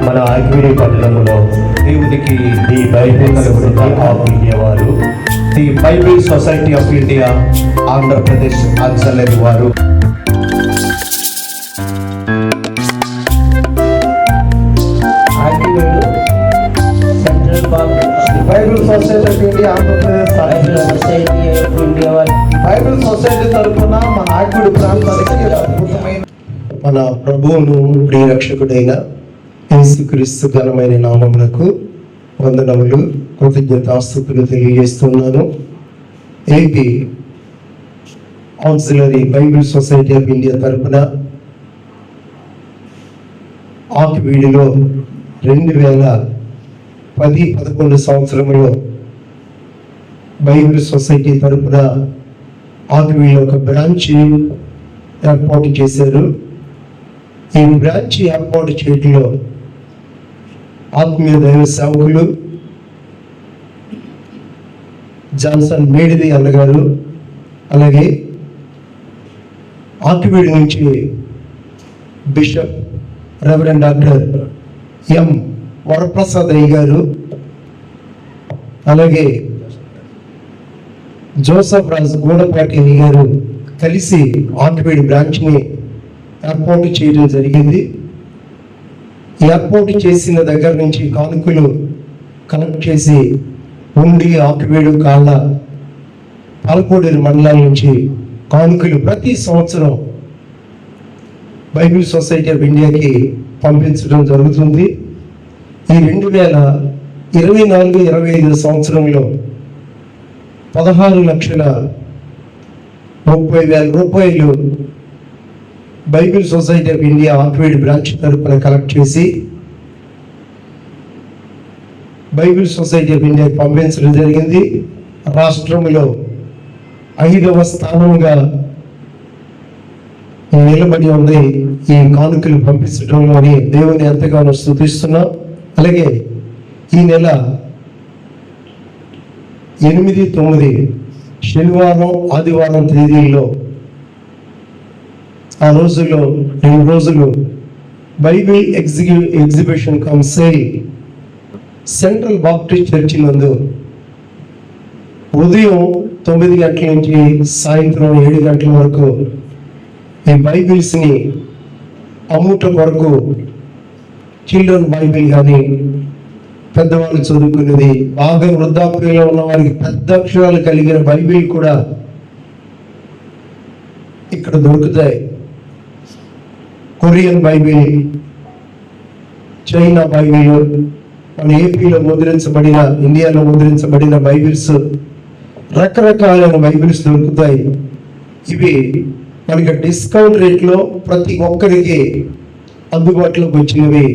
మన ఐక్విడి పట్టణంలో దేవునికి the Bible society of India వారు, the Bible society of India Andhra Pradesh ఆన్సలేని వారు Bible society of India Andhra Pradesh Bible Society తరఫున మన ఆక్విడి ప్రాంతానికి అద్భుతమైన మన ప్రభువును ప్రియరక్షకుడైన యేసుక్రీస్తు ఘనమైన నామమునకు వందనములు, కృతజ్ఞతాస్తుతులు తెలియజేస్తున్నాను. AP auxiliary Bible society of India తరఫున ఆక్విడిలో 2010-11 సంవత్సరంలో బైబిల్ సొసైటీ తరఫున ఆక్విడిలో ఒక బ్రాంచ్ ఏర్పాటు చేశారు. ఈ బ్రాంచ్ ఏర్పాటు చేయడంలో ఆత్మీయ దైవ సేవకులు జాన్సన్ మేడిది అన్నగారు, అలాగే ఆక్విడి నుంచి bishop reverend doctor M Varaprasad అయ్య గారు, అలాగే జోసఫ్ రాజు గూడపాటి అయ్య గారు కలిసి ఆక్విడి బ్రాంచ్ని ఏర్పాటు చేయడం జరిగింది. ఏర్పాటు చేసిన దగ్గర నుంచి కానుకలు కలెక్ట్ చేసి ఉండి ఆక్విడి కాళ్ళ పాలకోడేరు మండలాల నుంచి కానుకలు ప్రతి సంవత్సరం బైబిల్ సొసైటీ ఆఫ్ ఇండియాకి పంపించడం జరుగుతుంది. ఈ 2024-25 సంవత్సరంలో 16,30,000 రూపాయలు Bible society of India Akividu branch తరఫున కలెక్ట్ చేసి బైబిల్ సొసైటీ ఆఫ్ ఇండియాకి పంపించడం జరిగింది. రాష్ట్రంలో 5వ స్థానంగా నిలబడి ఉంది ఈ కానుకలు పంపించడంలోని దేవుని ఎంతగానో స్తుతిస్తున్నాం. అలాగే ఈ నెల 8, 9 శనివారం, ఆదివారం తేదీల్లో ఆ రోజుల్లో 2 రోజులు Bible exhibition come sale central Baptist church నందు ఉదయం 9 గంటల నుంచి సాయంత్రం 7 గంటల వరకు ఈ బైబిల్స్ని అమ్ముట వరకు చిల్డ్రన్ బైబిల్ కానీ పెద్దవాళ్ళు చదువుకునేది, బాగా వృద్ధాప్యంలో ఉన్న వారికి పెద్ద అక్షరాలు కలిగిన బైబిల్ కూడా ఇక్కడ దొరుకుతాయి. కొరియన్ బైబిల్, చైనా బైబిల్, మన ఏపీలో ముద్రించబడిన, ఇండియాలో ముద్రించబడిన బైబిల్స్, రకరకాలైన బైబిల్స్ దొరుకుతాయి. ఇవి మనకి డిస్కౌంట్ రేట్లో ప్రతి ఒక్కరికి అందుబాటులోకి వచ్చినవి.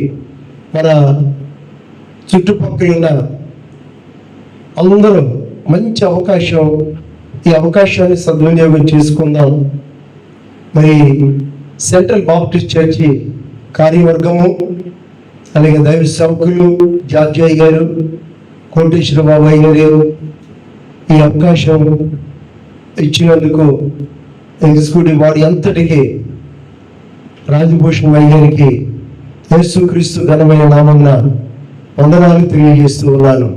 మన చుట్టుపక్కల అందరూ మంచి అవకాశం, ఈ అవకాశాన్ని సద్వినియోగం చేసుకుందాం. మరి సెంట్రల్ బాప్టిస్ట్ చర్చి కార్యవర్గము, అలాగే దైవ సేవకులు జార్జయ్య గారు, కోటేశ్వర బాబాయ్ గారు ఈ అవకాశం ఇచ్చినందుకు ఎగ్జిక్యూటివ్ బాడీ అంతటికి, రాజభూషణ్ గారికి యేసుక్రీస్తు ఘనమైన నామమున వందనాలు తెలియజేస్తూ ఉన్నాను.